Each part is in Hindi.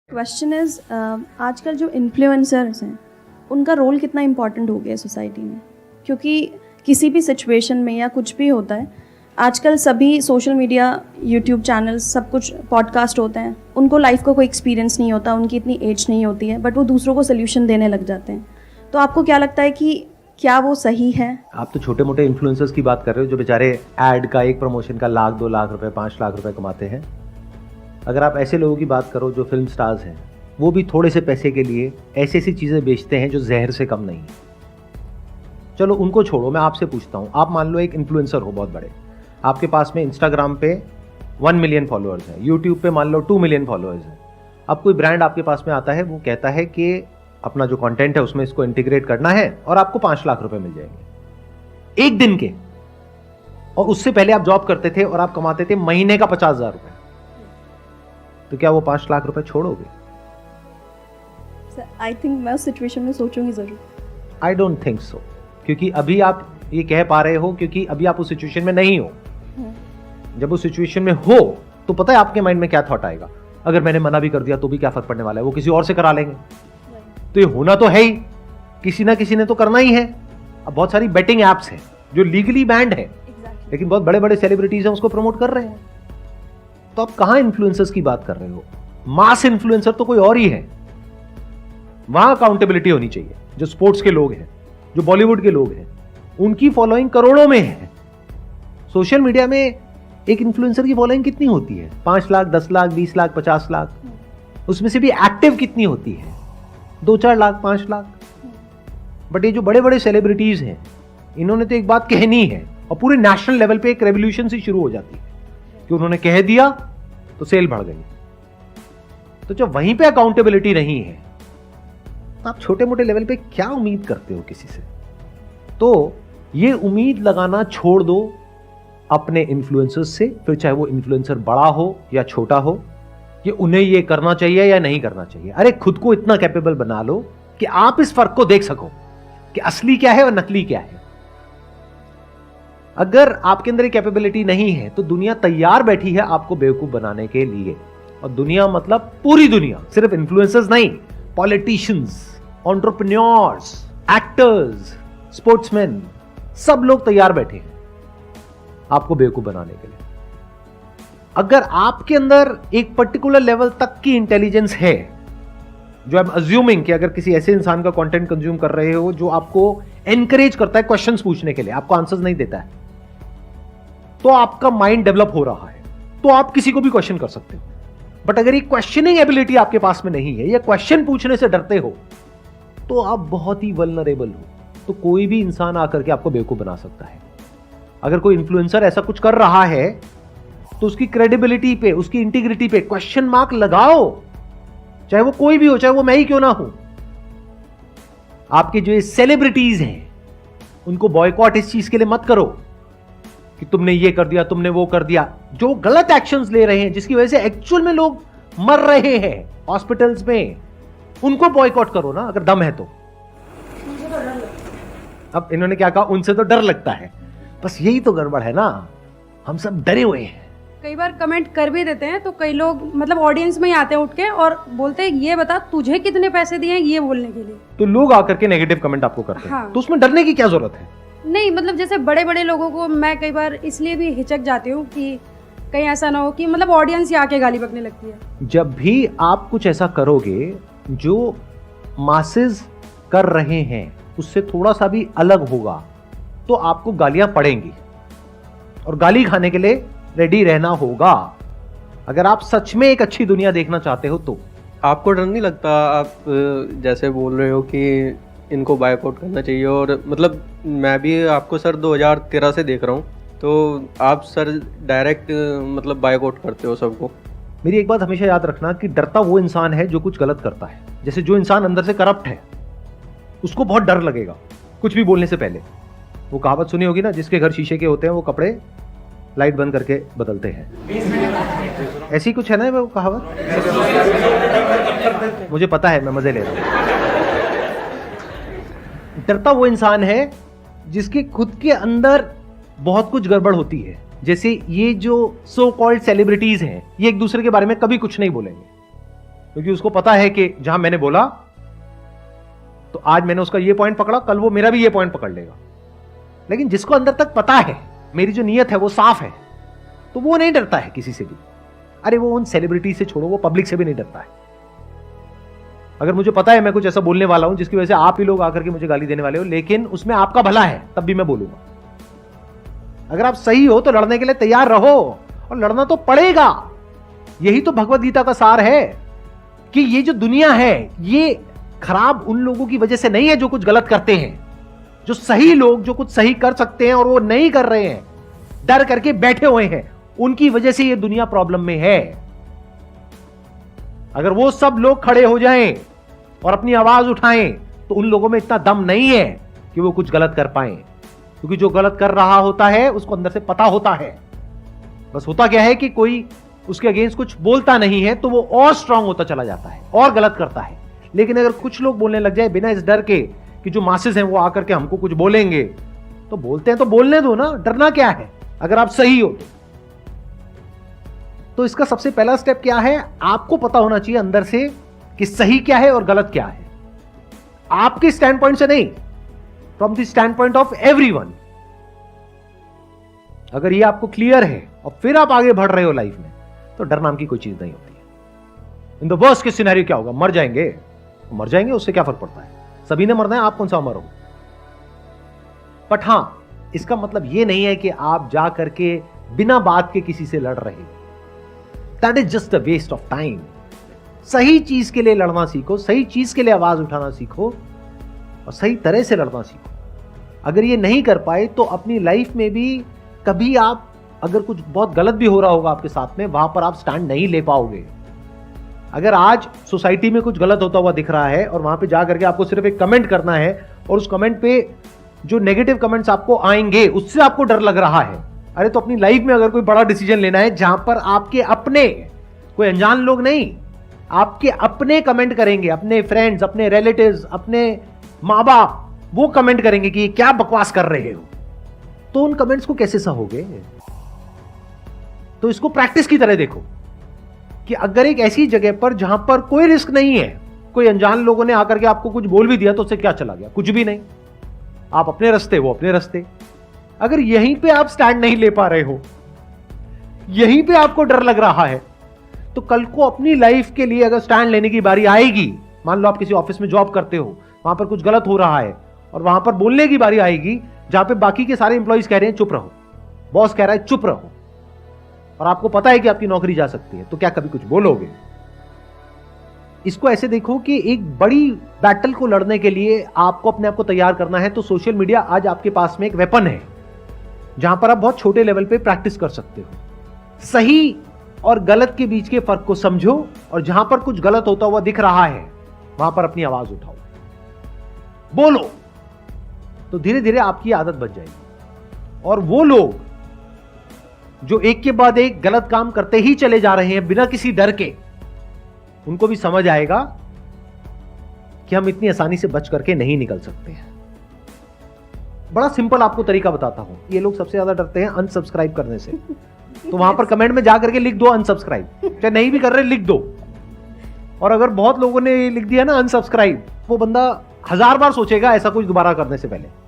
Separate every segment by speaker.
Speaker 1: क्वेश्चन इज़ आजकल जो इन्फ्लुएंसर्स हैं उनका रोल कितना इम्पॉर्टेंट हो गया है सोसाइटी में, क्योंकि किसी भी सिचुएशन में या कुछ भी होता है आजकल सभी सोशल मीडिया, यूट्यूब चैनल्स, सब कुछ पॉडकास्ट होते हैं। उनको लाइफ का कोई एक्सपीरियंस नहीं होता, उनकी इतनी एज नहीं होती है, बट वो दूसरों को सोल्यूशन देने लग जाते हैं। तो आपको क्या लगता है कि क्या वो सही है?
Speaker 2: आप तो छोटे मोटे इन्फ्लुएंसर्स की बात कर रहे हो जो बेचारे ऐड का, एक प्रमोशन का 1 लाख 2 लाख रुपए 5 लाख रुपए कमाते हैं। अगर आप ऐसे लोगों की बात करो जो फिल्म स्टार्स हैं, वो भी थोड़े से पैसे के लिए ऐसी ऐसी चीज़ें बेचते हैं जो जहर से कम नहीं है। चलो उनको छोड़ो, मैं आपसे पूछता हूँ, आप मान लो एक इन्फ्लुएंसर हो बहुत बड़े, आपके पास में इंस्टाग्राम पे 1 मिलियन फॉलोअर्स हैं, यूट्यूब पे मान लो 2 मिलियन फॉलोअर्स हैं। अब कोई ब्रांड आपके पास में आता है, वो कहता है कि अपना जो कंटेंट है उसमें इसको इंटीग्रेट करना है और आपको 5 लाख रुपए मिल जाएंगे एक दिन के। और उससे पहले आप जॉब करते थे और आप कमाते थे महीने का 50,000 रुपए, तो क्या वो 5 लाख रुपए छोड़ोगे?
Speaker 1: आई थिंक मैं उस सिचुएशन में सोचूंगी ज़रूर।
Speaker 2: आई डोंट थिंक सो, क्योंकि अभी आप ये कह पा रहे हो क्योंकि अभी आप उस सिचुएशन में नहीं हो। जब उस सिचुएशन में हो तो पता है आपके माइंड में क्या थॉट आएगा, अगर मैंने मना भी कर दिया तो भी क्या फर्क पड़ने वाला है, वो किसी और से करा लेंगे। तो ये होना तो है ही, किसी ना किसी ने तो करना ही है। अब बहुत सारी बेटिंग एप्स हैं जो लीगली बैंड है, लेकिन बहुत बड़े बड़े सेलिब्रिटीज हैं उसको प्रमोट कर रहे हैं। तो आप कहां इन्फ्लुएंसर्स की बात कर रहे हो? मास इन्फ्लुएंसर तो कोई और ही है। वहां अकाउंटेबिलिटी होनी चाहिए। जो स्पोर्ट्स के लोग हैं, जो बॉलीवुड के लोग हैं, उनकी फॉलोइंग करोड़ों में है। सोशल मीडिया में एक इन्फ्लुएंसर की फॉलोइंग कितनी होती है? 5 लाख, 10 लाख, 20 लाख, 50 लाख। उसमें से भी एक्टिव कितनी होती है? 2-4 लाख, 5 लाख। बट ये जो बड़े बड़े सेलिब्रिटीज हैं, इन्होंने तो एक बात कहनी है और पूरे नेशनल लेवल पे एक रेवोल्यूशन सी शुरू हो जाती है कि उन्होंने कह दिया तो सेल बढ़ गई। तो जब वहीं पे अकाउंटेबिलिटी नहीं है तो आप छोटे मोटे लेवल पे क्या उम्मीद करते हो किसी से? तो ये उम्मीद लगाना छोड़ दो अपने इन्फ्लुएंसर्स से, फिर चाहे वो इन्फ्लुएंसर बड़ा हो या छोटा हो, कि उन्हें ये करना चाहिए या नहीं करना चाहिए। अरे खुद को इतना कैपेबल बना लो कि आप इस फर्क को देख सको कि असली क्या है और नकली क्या है। अगर आपके अंदर कैपेबिलिटी नहीं है तो दुनिया तैयार बैठी है आपको बेवकूफ बनाने के लिए। और दुनिया मतलब पूरी दुनिया, सिर्फ इन्फ्लुएंसर्स नहीं, पॉलिटिशियंस, एंटरप्रेन्योर्स, एक्टर्स, स्पोर्ट्समैन, सब लोग तैयार बैठे हैं आपको बेवकूफ बनाने के लिए। अगर आपके अंदर एक पर्टिकुलर लेवल तक की इंटेलिजेंस है, जो आई एम अज्यूमिंग कि अगर किसी ऐसे इंसान का कंटेंट कंज्यूम कर रहे हो जो आपको एनकरेज करता है क्वेश्चंस पूछने के लिए, आपको आंसर्स नहीं देता है, तो आपका माइंड डेवलप हो रहा है, तो आप किसी को भी क्वेश्चन कर सकते हो। बट अगर ये क्वेश्चनिंग एबिलिटी आपके पास में नहीं है या क्वेश्चन पूछने से डरते हो, तो आप बहुत ही वल्नरेबल हो। तो कोई भी इंसान आकर के आपको बेवकूफ बना सकता है। अगर कोई इन्फ्लुएंसर ऐसा कुछ कर रहा है तो उसकी क्रेडिबिलिटी पे, उसकी इंटीग्रिटी पे क्वेश्चन मार्क लगाओ, चाहे वो कोई भी हो, चाहे वो मैं ही क्यों ना हूं। आपके जो सेलिब्रिटीज हैं उनको बॉयकॉट इस चीज के लिए मत करो कि तुमने ये कर दिया, तुमने वो कर दिया। जो गलत एक्शंस ले रहे हैं, जिसकी वजह से एक्चुअल में लोग मर रहे हैं हॉस्पिटल्स में, उनको बॉयकॉट करो ना अगर दम है तो। अब इन्होंने क्या कहा, उनसे तो डर लगता है। बस यही तो गड़बड़ है ना, हम सब डरे हुए हैं।
Speaker 3: कई बार कमेंट कर भी देते हैं तो कई लोग मतलब ऑडियंस में ही आते हैं उठ के और बोलते हैं ये बता तुझे कितने पैसे दिए हैं ये बोलने के लिए।
Speaker 2: तो लोग आकर के नेगेटिव कमेंट आपको करते हैं।
Speaker 3: हाँ।
Speaker 2: तो उसमें डरने की क्या जरूरत है?
Speaker 3: नहीं मतलब जैसे बड़े बड़े लोगों को मैं कई बार इसलिए भी हिचक जाती हूँ कि कहीं ऐसा ना हो कि मतलब ऑडियंस ही आके गाली बकने लगती है।
Speaker 2: जब भी आप कुछ ऐसा करोगे जो मासेस कर रहे हैं उससे थोड़ा सा भी अलग होगा, तो आपको गालियां पड़ेंगी और गाली खाने के लिए रेडी रहना होगा, अगर आप सच में एक अच्छी दुनिया देखना चाहते हो तो।
Speaker 4: आपको डर नहीं लगता? आप जैसे बोल रहे हो कि इनको बायकॉट करना चाहिए, और मतलब मैं भी आपको सर 2013 से देख रहा हूँ, तो आप सर डायरेक्ट मतलब बायकॉट करते हो सबको।
Speaker 2: मेरी एक बात हमेशा याद रखना कि डरता वो इंसान है जो कुछ गलत करता है। जैसे जो इंसान अंदर से करप्ट है उसको बहुत डर लगेगा कुछ भी बोलने से पहले। वो कहावत सुनी होगी ना, जिसके घर शीशे के होते हैं वो कपड़े लाइट बंद करके बदलते हैं। ऐसी कुछ है ना वो कहावत, मुझे पता है, मैं मजे ले रहा हूं। डरता वो इंसान है जिसके खुद के अंदर बहुत कुछ गड़बड़ होती है। जैसे ये जो सो कॉल्ड सेलिब्रिटीज हैं, ये एक दूसरे के बारे में कभी कुछ नहीं बोलेंगे, क्योंकि उसको पता है कि जहां मैंने बोला तो आज मैंने उसका ये पॉइंट पकड़ा, कल वो मेरा भी ये पॉइंट पकड़ लेगा। लेकिन जिसको अंदर तक पता है मेरी जो नीयत है वो साफ है, तो वो नहीं डरता है किसी से भी। अरे वो उन सेलिब्रिटी से छोड़ो, वो पब्लिक से भी नहीं डरता है। अगर मुझे पता है मैं कुछ ऐसा बोलने वाला हूं जिसकी वजह से आप ही लोग आकर के मुझे गाली देने वाले हो, लेकिन उसमें आपका भला है, तब भी मैं बोलूंगा। अगर आप सही हो तो लड़ने के लिए तैयार रहो, और लड़ना तो पड़ेगा। यही तो भगवत गीता का सार है कि ये जो दुनिया है ये खराब उन लोगों की वजह से नहीं है जो कुछ गलत करते हैं। जो सही लोग जो कुछ सही कर सकते हैं और वो नहीं कर रहे हैं, डर करके बैठे हुए हैं, उनकी वजह से ये दुनिया प्रॉब्लम में है। अगर वो सब लोग खड़े हो जाएं और अपनी आवाज उठाएं तो उन लोगों में इतना दम नहीं है कि वो कुछ गलत कर पाएं, क्योंकि जो गलत कर रहा होता है उसको अंदर से पता होता है। बस होता क्या है कि कोई उसके अगेंस्ट कुछ बोलता नहीं है तो वो और स्ट्रांग होता चला जाता है और गलत करता है। लेकिन अगर कुछ लोग बोलने लग जाए बिना इस डर के कि जो मासेस हैं वो आकर के हमको कुछ बोलेंगे, तो बोलते हैं तो बोलने दो ना, डरना क्या है अगर आप सही हो तो इसका सबसे पहला स्टेप क्या है, आपको पता होना चाहिए अंदर से कि सही क्या है और गलत क्या है। आपके स्टैंड पॉइंट से नहीं, from the stand point of everyone. अगर ये आपको क्लियर है और फिर आप आगे बढ़ रहे हो लाइफ में, तो डर नाम की कोई चीज नहीं होती है। In the worst case scenario क्या होगा, मर जाएंगे, तो मर जाएंगे, उससे क्या फर्क पड़ता है, सभी ने मरना है, आप कौन सा मरो। बट हां, इसका मतलब ये नहीं है कि आप जा करके बिना बात के किसी से लड़ रहे हो। That is just a waste of time. सही चीज के लिए लड़ना सीखो, सही चीज के लिए आवाज उठाना सीखो और सही तरह से लड़ना सीखो। अगर ये नहीं कर पाए तो अपनी लाइफ में भी कभी आप, अगर कुछ बहुत गलत भी हो रहा होगा आपके साथ में, वहां पर आप स्टैंड नहीं ले पाओगे। अगर आज सोसाइटी में कुछ गलत होता हुआ दिख रहा है और वहां पे जा करके आपको सिर्फ एक कमेंट करना है और उस कमेंट पे जो नेगेटिव कमेंट्स आपको आएंगे उससे आपको डर लग रहा है, अरे तो अपनी लाइफ में अगर कोई बड़ा डिसीजन लेना है जहां पर आपके अपने, कोई अनजान लोग नहीं, आपके अपने कमेंट करेंगे, अपने फ्रेंड्स, अपने रिलेटिव्स, अपने माँ बाप, वो कमेंट करेंगे कि क्या बकवास कर रहे हो, तो उन कमेंट्स को कैसे सहोगे। तो इसको प्रैक्टिस की तरह देखो कि अगर एक ऐसी जगह पर जहां पर कोई रिस्क नहीं है, कोई अनजान लोगों ने आकर के आपको कुछ बोल भी दिया तो उससे क्या चला गया, कुछ भी नहीं, आप अपने रास्ते, वो अपने रास्ते। अगर यहीं पे आप स्टैंड नहीं ले पा रहे हो, यहीं पे आपको डर लग रहा है, तो कल को अपनी लाइफ के लिए अगर स्टैंड लेने की बारी आएगी, मान लो आप किसी ऑफिस में जॉब करते हो, वहां पर कुछ गलत हो रहा है और वहां पर बोलने की बारी आएगी जहां पे बाकी के सारे इंप्लॉइज कह रहे हैं चुप रहो, बॉस कह रहा है चुप रहो, और आपको पता है कि आपकी नौकरी जा सकती है, तो क्या कभी कुछ बोलोगे। इसको ऐसे देखो कि एक बड़ी बैटल को लड़ने के लिए आपको अपने आप को तैयार करना है, तो सोशल मीडिया आज आपके पास में एक वेपन है जहां पर आप बहुत छोटे लेवल पे प्रैक्टिस कर सकते हो। सही और गलत के बीच के फर्क को समझो और जहां पर कुछ गलत होता हुआ दिख रहा है वहां पर अपनी आवाज उठाओ, बोलो, तो धीरे धीरे आपकी आदत बन जाएगी। और वो लोग जो एक के बाद एक गलत काम करते ही चले जा रहे हैं बिना किसी डर के, उनको भी समझ आएगा कि हम इतनी आसानी से बच करके नहीं निकल सकते हैं। बड़ा सिंपल आपको तरीका बताता हूं। ये लोग सबसे ज्यादा डरते हैं अनसब्सक्राइब करने से, तो वहां पर कमेंट में जाकर के लिख दो अनसब्सक्राइब, चाहे नहीं भी कर रहे लिख दो। और अगर बहुत लोगों ने लिख दिया ना अनसब्सक्राइब, वो बंदा 1000 बार सोचेगा ऐसा कुछ दोबारा करने से पहले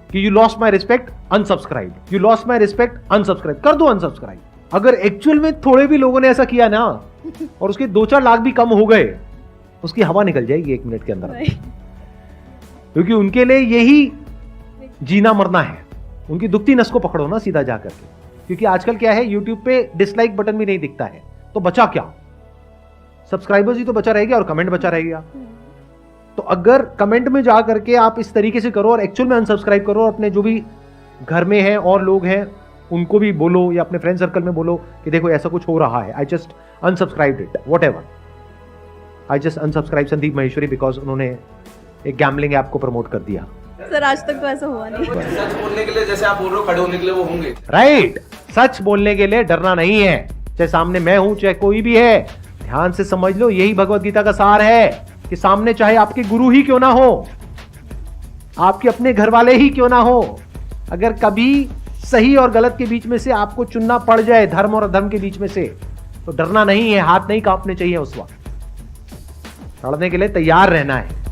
Speaker 2: कि you lost my respect unsubscribe, you lost my respect unsubscribe, कर दो अनसब्सक्राइब। अगर एक्चुअल में थोड़े भी लोगों ने ऐसा किया ना और उसके 2-4 लाख भी कम हो गए, उसकी हवा निकल जाएगी 1 मिनट के अंदर, क्योंकि उनके लिए यही जीना मरना है। उनकी दुखती नस को पकड़ो ना सीधा जाकर के, क्योंकि आजकल क्या है, यूट्यूब पे डिसलाइक बटन भी नहीं दिखता है, तो बचा क्या, सब्सक्राइबर्स ही तो बचा रहेगा और कमेंट बचा रहेगा। तो अगर कमेंट में जा करके आप इस तरीके से करो और एक्चुअल में अनसब्सक्राइब करो, अपने जो भी घर में हैं और लोग हैं उनको भी बोलो या अपने फ्रेंड सर्कल में बोलो कि देखो ऐसा कुछ हो रहा है, I just unsubscribed it, whatever, I just unsubscribe Sandeep Maheshwari because उन्होंने एक गैम्बलिंग ऐप को प्रमोट कर दिया।
Speaker 1: सर आज तक तो ऐसा हुआ नहीं।
Speaker 5: सच बोलने के लिए जैसे आप बोल रहे हो खड़े होने के लिए वो होंगे,
Speaker 2: राइट। सच बोलने के लिए डरना नहीं है, चाहे सामने मैं हूं चाहे कोई भी है। ध्यान से समझ लो, यही भगवत गीता का सार है कि सामने चाहे आपके गुरु ही क्यों ना हो, आपके अपने घर वाले ही क्यों ना हो, अगर कभी सही और गलत के बीच में से आपको चुनना पड़ जाए, धर्म और अधर्म के बीच में से, तो डरना नहीं है, हाथ नहीं कांपने चाहिए उस वक्त। लड़ने के लिए तैयार रहना है।